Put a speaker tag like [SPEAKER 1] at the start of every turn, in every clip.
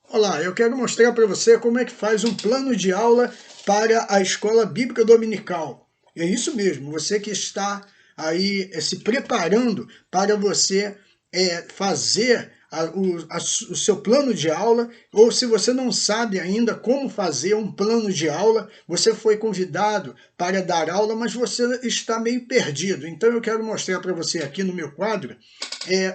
[SPEAKER 1] Olá, eu quero mostrar para você como é que faz um plano de aula para a Escola Bíblica Dominical. É isso mesmo, você que está aí se preparando para você fazer o seu plano de aula, ou se você não sabe ainda como fazer um plano de aula, você foi convidado para dar aula, mas você está meio perdido. Então eu quero mostrar para você aqui no meu quadro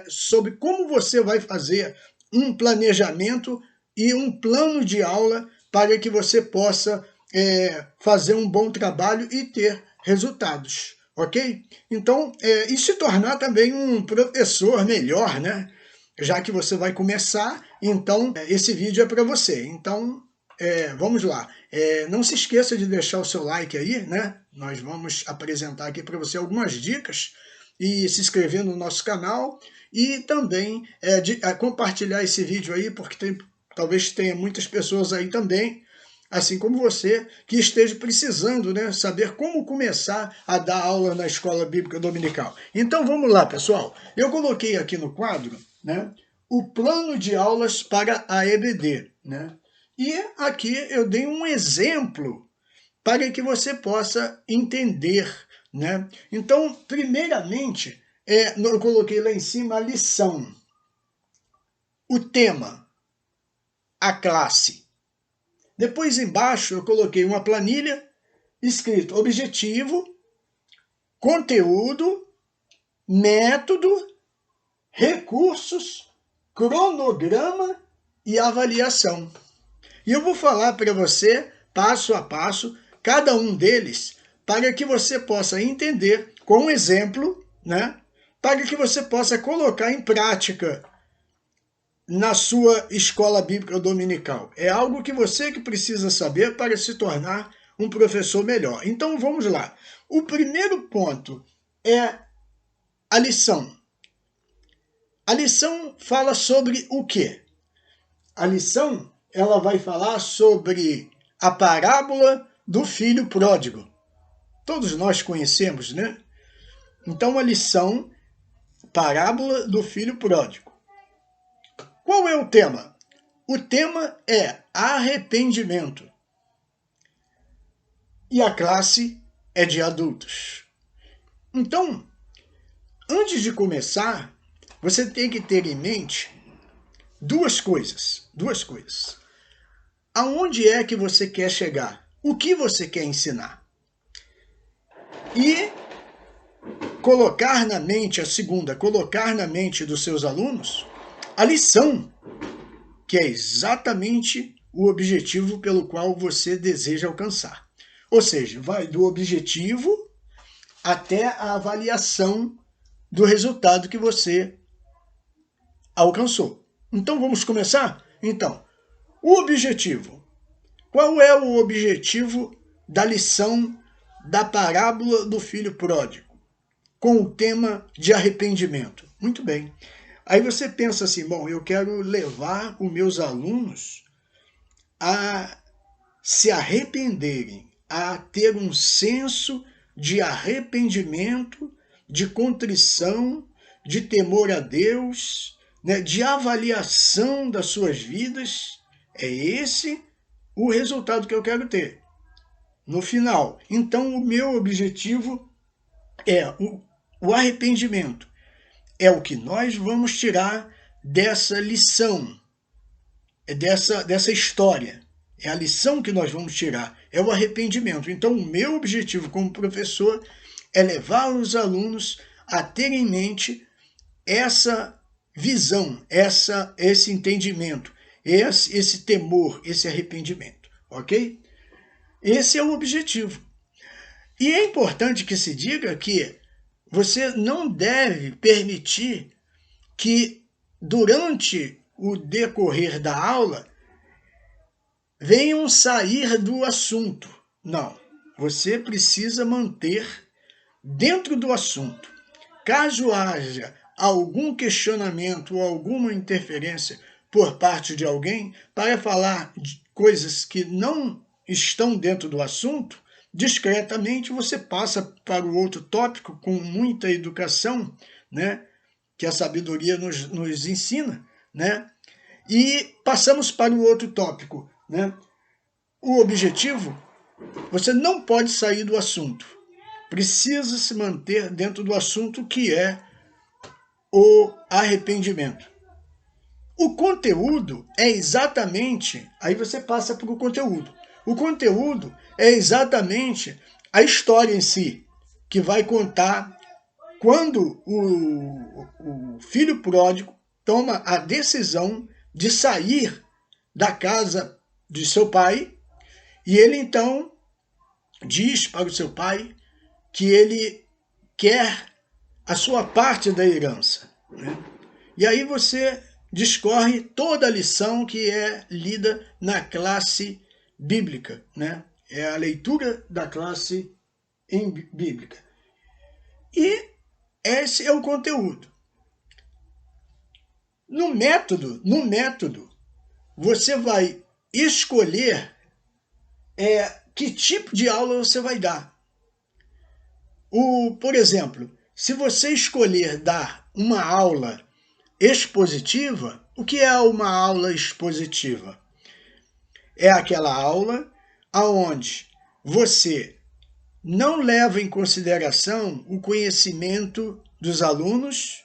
[SPEAKER 1] sobre como você vai fazer um planejamento e um plano de aula para que você possa fazer um bom trabalho e ter resultados, ok? Então, e se tornar também um professor melhor, né? Já que você vai começar, então esse vídeo é para você. Então, vamos lá. Não se esqueça de deixar o seu like aí, né? Nós vamos apresentar aqui para você algumas dicas e se inscrever no nosso canal e também de compartilhar esse vídeo aí, porque talvez tenha muitas pessoas aí também, assim como você, que esteja precisando, né, saber como começar a dar aula na Escola Bíblica Dominical. Então vamos lá, pessoal. Eu coloquei aqui no quadro, né, o plano de aulas para a EBD, né? E aqui eu dei um exemplo para que você possa entender, né? Então, primeiramente, eu coloquei lá em cima a lição, o tema, a classe. Depois, embaixo, eu coloquei uma planilha escrito objetivo, conteúdo, método, recursos, cronograma e avaliação. E eu vou falar para você, passo a passo, cada um deles, para que você possa entender com um exemplo, né? Para que você possa colocar em prática na sua escola bíblica dominical. É algo que você que precisa saber para se tornar um professor melhor. Então vamos lá. O primeiro ponto é a lição. A lição fala sobre o quê? A lição ela vai falar sobre a parábola do filho pródigo. Todos nós conhecemos, né? Então a lição, parábola do filho pródigo. Qual é o tema? O tema é arrependimento. E a classe é de adultos. Então, antes de começar, você tem que ter em mente duas coisas. Aonde é que você quer chegar? O que você quer ensinar? E colocar na mente, a segunda, colocar na mente dos seus alunos a lição, que é exatamente o objetivo pelo qual você deseja alcançar. Ou seja, vai do objetivo até a avaliação do resultado que você alcançou. Então vamos começar? Então, o objetivo. Qual é o objetivo da lição da parábola do filho pródigo? Com o tema de arrependimento. Muito bem. Aí você pensa assim, bom, eu quero levar os meus alunos a se arrependerem, a ter um senso de arrependimento, de contrição, de temor a Deus, né, de avaliação das suas vidas. É esse o resultado que eu quero ter no final. Então, o meu objetivo é o arrependimento. É o que nós vamos tirar dessa lição, dessa história. É a lição que nós vamos tirar, é o arrependimento. Então, o meu objetivo como professor é levar os alunos a ter em mente essa visão, esse entendimento, esse temor, esse arrependimento, ok? Esse é o objetivo. E é importante que se diga que você não deve permitir que durante o decorrer da aula venham sair do assunto. Não, você precisa manter dentro do assunto. Caso haja algum questionamento ou alguma interferência por parte de alguém para falar de coisas que não estão dentro do assunto, discretamente você passa para o outro tópico com muita educação, né, que a sabedoria nos ensina, né? E passamos para o outro tópico, né? O objetivo, você não pode sair do assunto. Precisa se manter dentro do assunto, que é o arrependimento. O conteúdo é exatamente... Aí você passa para o conteúdo. O conteúdo é exatamente a história em si, que vai contar quando o filho pródigo toma a decisão de sair da casa de seu pai, e ele então diz para o seu pai que ele quer a sua parte da herança, né? E aí você discorre toda a lição que é lida na classe bíblica, né? É a leitura da classe bíblica. E esse é o conteúdo. No método, você vai escolher que tipo de aula você vai dar. Por exemplo, se você escolher dar uma aula expositiva, o que é uma aula expositiva? É aquela aula onde você não leva em consideração o conhecimento dos alunos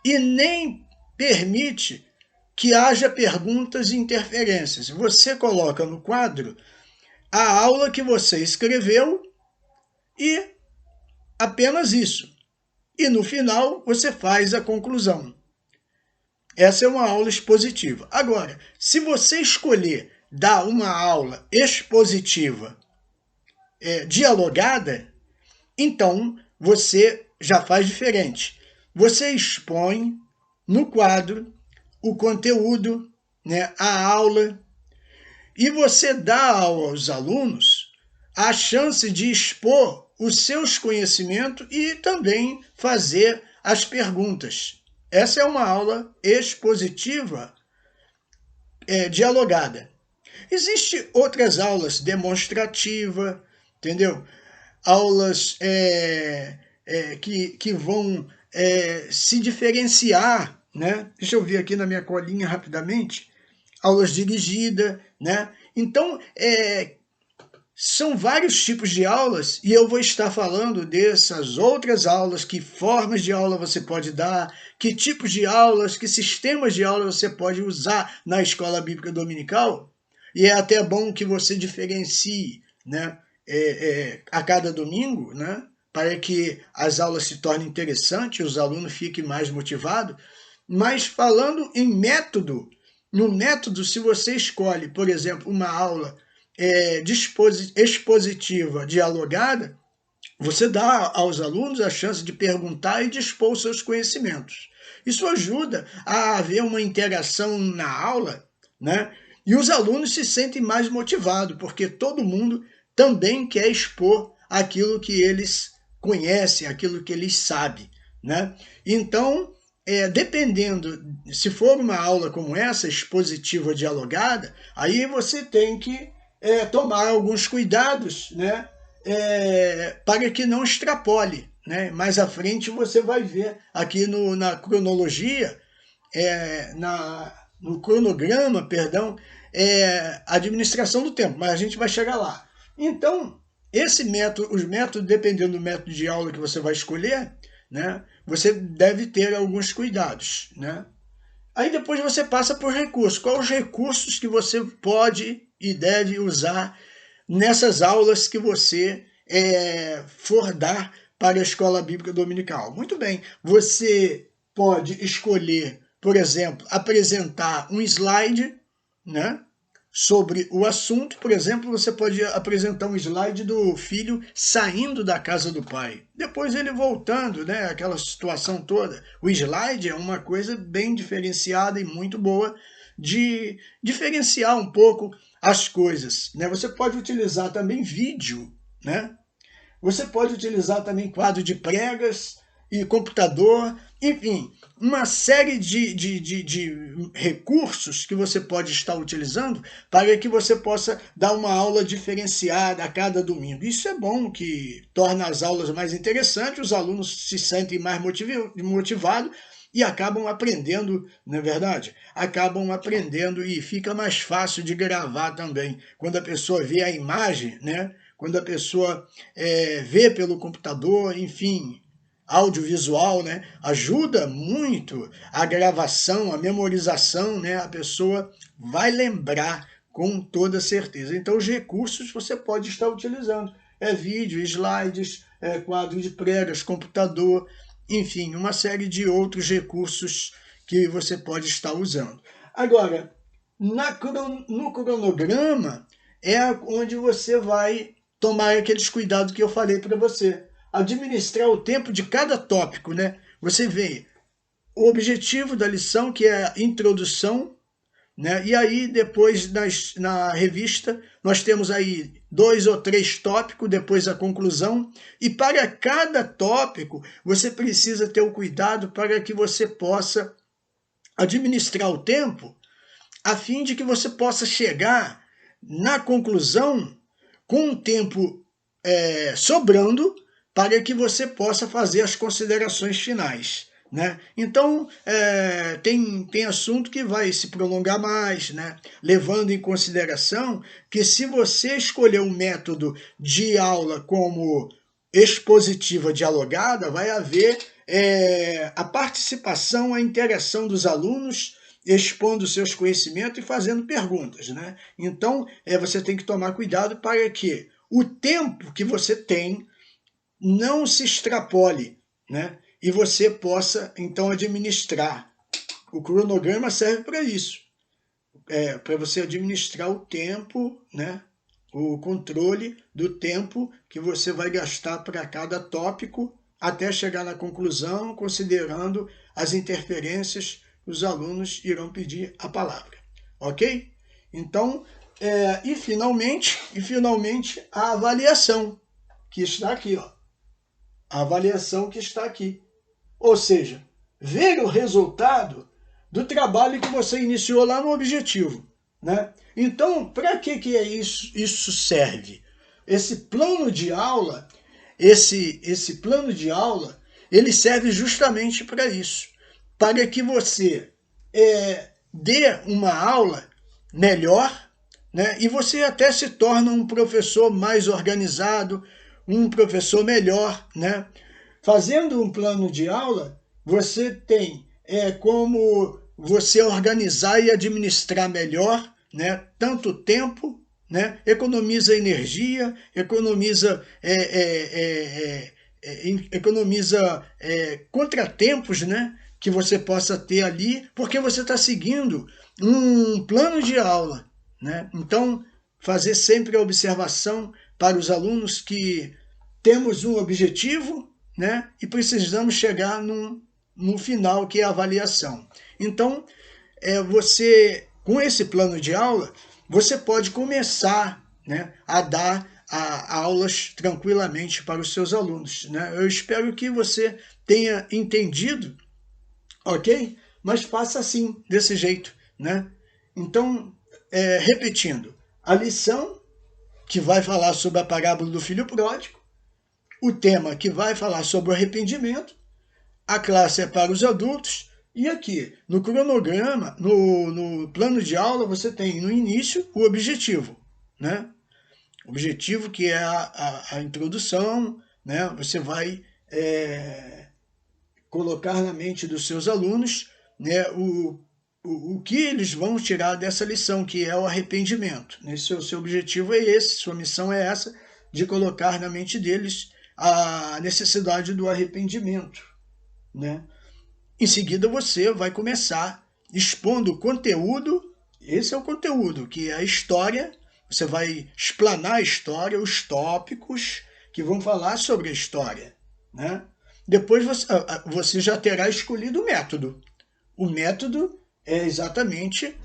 [SPEAKER 1] e nem permite que haja perguntas e interferências. Você coloca no quadro a aula que você escreveu e apenas isso. E no final você faz a conclusão. Essa é uma aula expositiva. Agora, se você escolher dar uma aula expositiva dialogada, então você já faz diferente. Você expõe no quadro o conteúdo, né, a aula, e você dá aos alunos a chance de expor os seus conhecimentos e também fazer as perguntas. Essa é uma aula expositiva dialogada. Existem outras aulas demonstrativas, entendeu? Aulas que vão se diferenciar, né? Deixa eu ver aqui na minha colinha rapidamente. Aulas dirigidas, né? Então, são vários tipos de aulas, e eu vou estar falando dessas outras aulas, que formas de aula você pode dar, que tipos de aulas, que sistemas de aula você pode usar na escola bíblica dominical, e é até bom que você diferencie, né, a cada domingo, né, para que as aulas se tornem interessantes, os alunos fiquem mais motivados. Mas falando em método, no método, se você escolhe, por exemplo, uma aula expositiva dialogada, você dá aos alunos a chance de perguntar e de expor os seus conhecimentos. Isso ajuda a haver uma interação na aula, né? E os alunos se sentem mais motivados, porque todo mundo também quer expor aquilo que eles conhecem, aquilo que eles sabem, né? Então, dependendo, se for uma aula como essa, expositiva dialogada, aí você tem que tomar alguns cuidados, né, para que não extrapole, né? Mais à frente você vai ver aqui na cronologia, no cronograma, perdão, administração do tempo, mas a gente vai chegar lá. Então, os métodos, dependendo do método de aula que você vai escolher, né, você deve ter alguns cuidados, né? Aí depois você passa por recursos. Quais os recursos que você pode e deve usar nessas aulas que você for dar para a escola bíblica dominical? Muito bem, você pode escolher, por exemplo, apresentar um slide, né, sobre o assunto. Por exemplo, você pode apresentar um slide do filho saindo da casa do pai, depois ele voltando, né, aquela situação toda. O slide é uma coisa bem diferenciada e muito boa de diferenciar um pouco as coisas, né? Você pode utilizar também vídeo, né? Você pode utilizar também quadro de pregas e computador, enfim, uma série de recursos que você pode estar utilizando para que você possa dar uma aula diferenciada a cada domingo. Isso é bom, que torna as aulas mais interessantes, os alunos se sentem mais motivados e acabam aprendendo, não é verdade? Acabam aprendendo e fica mais fácil de gravar também. Quando a pessoa vê a imagem, né? Quando a pessoa vê pelo computador, enfim, audiovisual, né? Ajuda muito a gravação, a memorização, né? A pessoa vai lembrar com toda certeza. Então, os recursos você pode estar utilizando. Vídeo, slides, quadro de pregas, computador, enfim, uma série de outros recursos que você pode estar usando. Agora, no cronograma é onde você vai tomar aqueles cuidados que eu falei para você. Administrar o tempo de cada tópico, né? Você vê o objetivo da lição, que é a introdução, né? E aí, depois, na revista, nós temos aí 2 ou 3 tópicos, depois a conclusão. E para cada tópico, você precisa ter o cuidado para que você possa administrar o tempo, a fim de que você possa chegar na conclusão com um tempo sobrando, para que você possa fazer as considerações finais. Né? Então, tem assunto que vai se prolongar mais, né? Levando em consideração que se você escolher um método de aula como expositiva dialogada, vai haver a participação, a interação dos alunos, expondo seus conhecimentos e fazendo perguntas. Né? Então, você tem que tomar cuidado para que o tempo que você tem não se extrapole, né? E você possa, então, administrar. O cronograma serve para isso, para você administrar o tempo, né? O controle do tempo que você vai gastar para cada tópico, até chegar na conclusão, considerando as interferências que os alunos irão pedir a palavra. Ok? Então, e finalmente, a avaliação, que está aqui, ó. A avaliação que está aqui. Ou seja, ver o resultado do trabalho que você iniciou lá no objetivo. Né? Então, para que isso serve? Esse plano de aula, esse plano de aula, ele serve justamente para isso. Para que você dê uma aula melhor, né? E você até se torna um professor mais organizado, um professor melhor, né? Fazendo um plano de aula, você tem como você organizar e administrar melhor, né? Tanto tempo, né? Economiza energia, economiza contratempos, né? Que você possa ter ali, porque você está seguindo um plano de aula. Né? Então, fazer sempre a observação para os alunos que temos um objetivo, né? E precisamos chegar no final, que é a avaliação. Então, você, com esse plano de aula, você pode começar, né, a dar aulas tranquilamente para os seus alunos. Né? Eu espero que você tenha entendido, ok? Mas faça assim, desse jeito. Né? Então, repetindo, a lição que vai falar sobre a parábola do filho pródigo, o tema que vai falar sobre o arrependimento, a classe é para os adultos, e aqui, no cronograma, no plano de aula, você tem no início o objetivo, né? O objetivo que é a introdução, né? Você vai colocar na mente dos seus alunos, né, o que eles vão tirar dessa lição, que é o arrependimento. Né? Seu objetivo é esse, sua missão é essa, de colocar na mente deles a necessidade do arrependimento. Né? Em seguida, você vai começar expondo o conteúdo, esse é o conteúdo, que é a história, você vai explanar a história, os tópicos que vão falar sobre a história. Né? Depois você já terá escolhido o método. O método é exatamente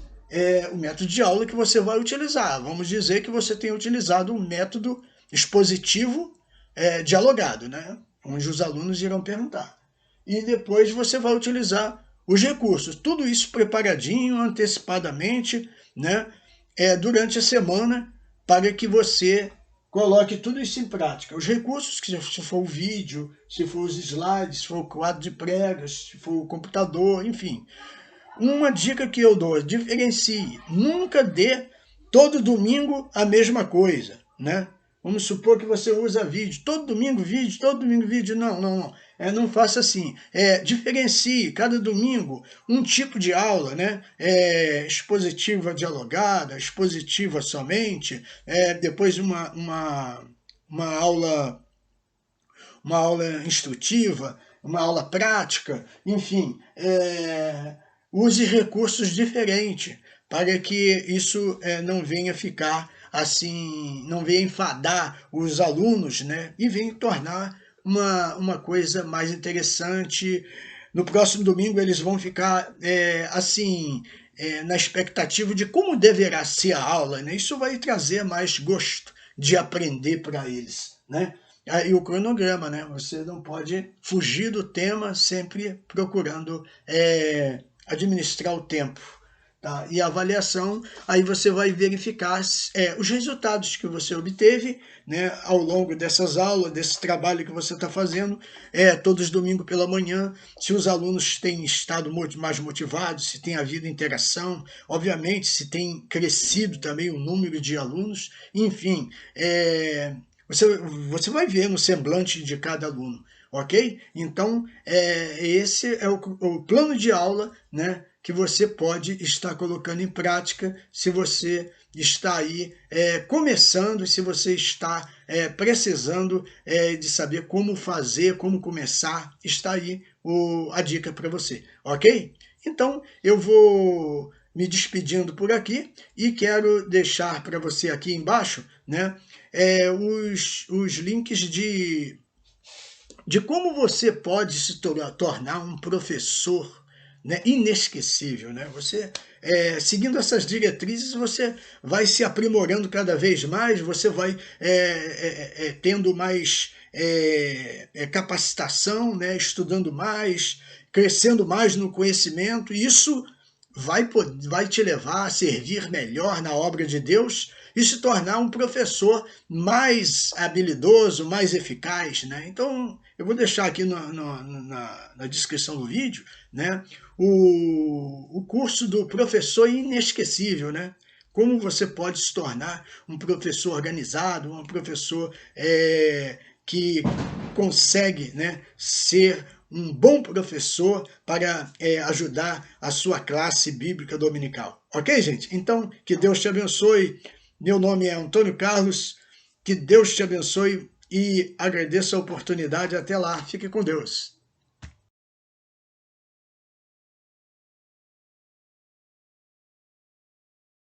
[SPEAKER 1] o método de aula que você vai utilizar. Vamos dizer que você tem utilizado um método expositivo dialogado, né? Onde os alunos irão perguntar. E depois você vai utilizar os recursos. Tudo isso preparadinho, antecipadamente, né? Durante a semana, para que você coloque tudo isso em prática. Os recursos, que se for o vídeo, se for os slides, se for o quadro de pregas, se for o computador, enfim. Uma dica que eu dou, diferencie. Nunca dê todo domingo a mesma coisa, né? Vamos supor que você usa vídeo, todo domingo vídeo, todo domingo vídeo. Não, não, não. Não faça assim. Diferencie cada domingo um tipo de aula, né? Expositiva dialogada, expositiva somente, depois uma aula instrutiva, uma aula prática, enfim, use recursos diferentes para que isso não venha ficar assim, não venha enfadar os alunos, né? E venha tornar uma coisa mais interessante. No próximo domingo eles vão ficar assim, na expectativa de como deverá ser a aula, né? Isso vai trazer mais gosto de aprender para eles, né? E o cronograma, né? Você não pode fugir do tema, sempre procurando administrar o tempo. Tá? E a avaliação, aí você vai verificar os resultados que você obteve, né, ao longo dessas aulas, desse trabalho que você está fazendo, todos os domingos pela manhã, se os alunos têm estado mais motivados, se tem havido interação, obviamente, se tem crescido também o número de alunos, enfim, você vai ver no semblante de cada aluno, ok? Então, esse é o plano de aula, né, que você pode estar colocando em prática se você está aí começando, se você está precisando de saber como fazer, como começar, está aí a dica para você, ok? Então, eu vou me despedindo por aqui e quero deixar para você aqui embaixo, né, os links de como você pode se tornar um professor, né, inesquecível, né? Você, seguindo essas diretrizes, você vai se aprimorando cada vez mais, você vai tendo mais capacitação, né, estudando mais, crescendo mais no conhecimento, e isso vai te levar a servir melhor na obra de Deus e se tornar um professor mais habilidoso, mais eficaz, né? Então, eu vou deixar aqui na descrição do vídeo, né, o curso do professor inesquecível, né? Como você pode se tornar um professor organizado, um professor que consegue, né, ser um bom professor para ajudar a sua classe bíblica dominical. Ok, gente? Então, que Deus te abençoe. Meu nome é Antônio Carlos. Que Deus te abençoe e agradeço a oportunidade. Até lá. Fique com Deus.